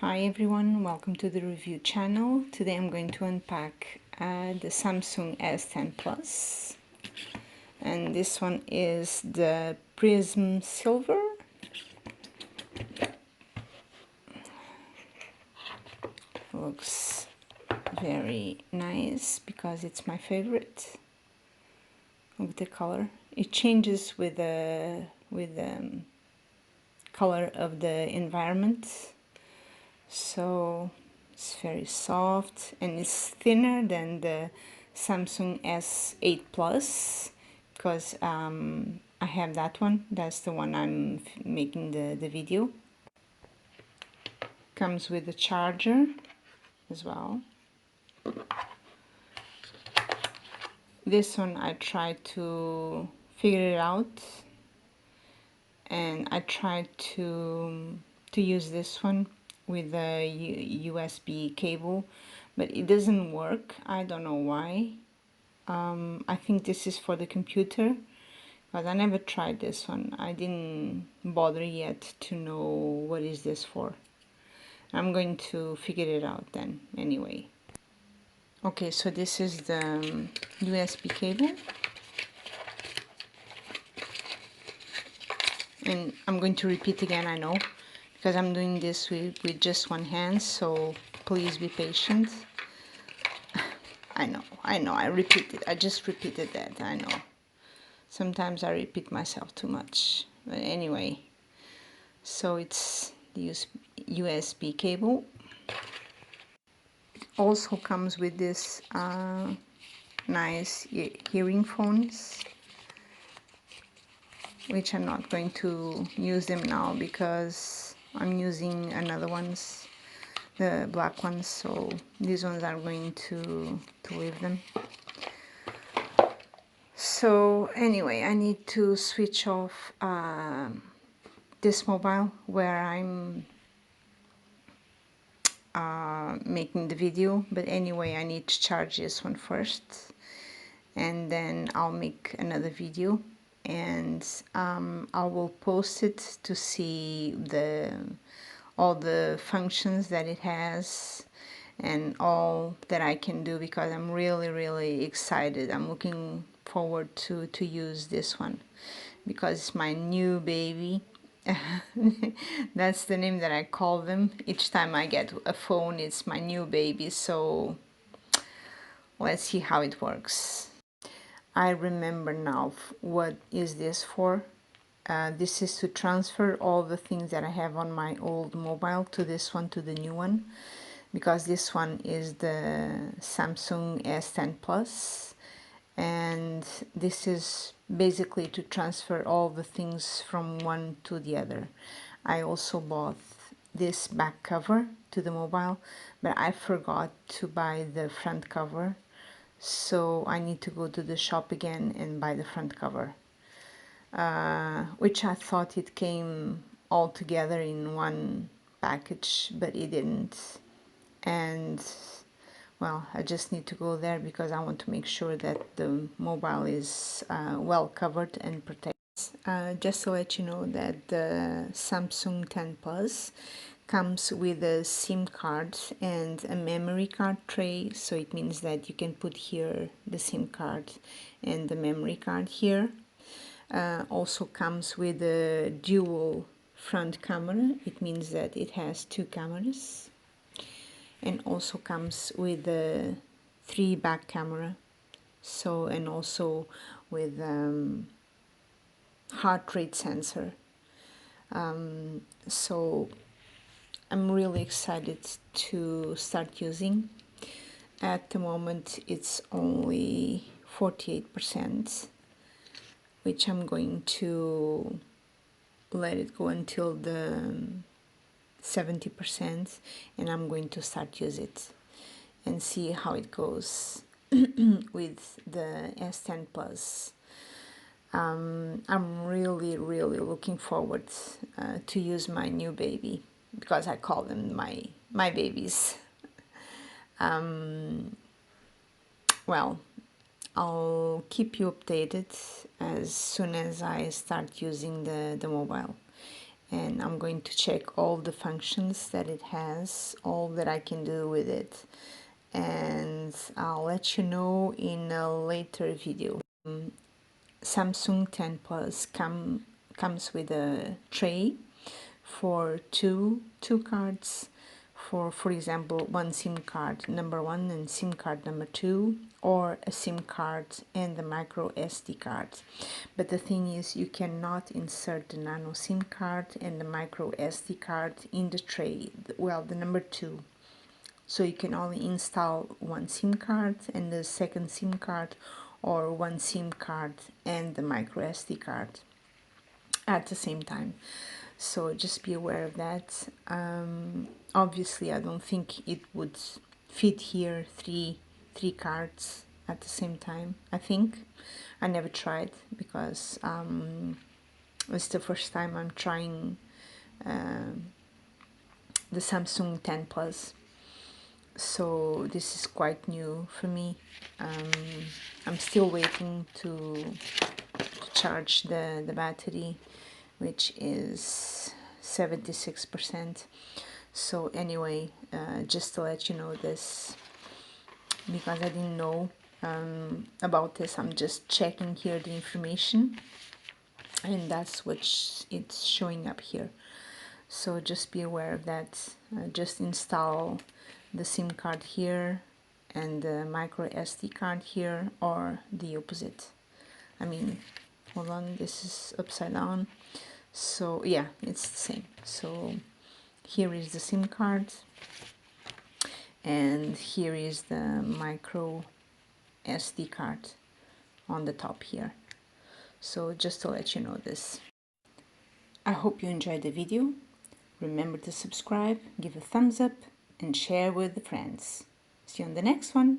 Hi everyone, welcome to the review channel. Today I'm going to unpack the Samsung S10 Plus, and this one is the Prism Silver. Looks very nice because it's my favorite. Look at the color. It changes with the color of the environment. So it's very soft and it's thinner than the Samsung S8 Plus because I have that one. That's the one I'm making the video. Comes with a charger as well. This one I tried to figure it out, and I tried to use this one with a USB cable, but it doesn't work. I don't know why. I think this is for the computer, but I never tried this one. I didn't bother yet to know what is this for. I'm going to figure it out then anyway. Okay, so this is the USB cable, and I'm going to repeat again, I know, because I'm doing this with just one hand, so please be patient. I know, I just repeated that, I know. Sometimes I repeat myself too much, but anyway. So it's the USB cable. It also comes with this nice hearing phones, which I'm not going to use them now because I'm using another ones, the black ones, so these ones are going to leave them. So anyway, I need to switch off this mobile where I'm making the video, but anyway, I need to charge this one first, and then I'll make another video, and I will post it to see all the functions that it has and all that I can do, because I'm really excited. I'm looking forward to use this one because it's my new baby. That's the name that I call them. Each time I get a phone, it's my new baby, so let's see how it works. I remember now what is this for. This is to transfer all the things that I have on my old mobile to this one, to the new one, because this one is the Samsung S10 Plus, and this is basically to transfer all the things from one to the other. I also bought this back cover to the mobile, but I forgot to buy the front cover, so I need to go to the shop again and buy the front cover, which I thought it came all together in one package, but it didn't. And well, I just need to go there because I want to make sure that the mobile is well covered and protected. Just to let you know that the Samsung 10 Plus comes with a SIM card and a memory card tray, so it means that you can put here the SIM card and the memory card here. Also comes with a dual front camera. It means that it has two cameras, and also comes with a 3 back camera, so, and also with heart rate sensor. So I'm really excited to start using. At the moment it's only 48%, which I'm going to let it go until the 70%, and I'm going to start use it and see how it goes with the S10 Plus. I'm really looking forward to use my new baby, because I call them my babies. Well, I'll keep you updated as soon as I start using the mobile, and I'm going to check all the functions that it has, all that I can do with it, and I'll let you know in a later video. Samsung 10 Plus comes with a tray for two cards, for example, one SIM card number 1 and SIM card number 2, or a SIM card and the micro SD card. But the thing is, you cannot insert the nano SIM card and the micro SD card in the tray, well, the number 2. So you can only install one SIM card and the second SIM card, or one SIM card and the micro SD card at the same time. So just be aware of that. Obviously, I don't think it would fit here three cards at the same time. I never tried, because it's the first time I'm trying the Samsung 10 Plus. So this is quite new for me. I'm still waiting to charge the battery, which is 76%. So anyway, just to let you know this, because I didn't know about this, I'm just checking here the information, and that's what it's showing up here. So just be aware of that. Just install the SIM card here and the micro SD card here, or the opposite. I mean, hold on, this is upside down. So yeah, it's the same. So here is the SIM card, and here is the micro SD card on the top here. So just to let you know this. I hope you enjoyed the video. Remember to subscribe, give a thumbs up, and share with the friends. See you on the next one.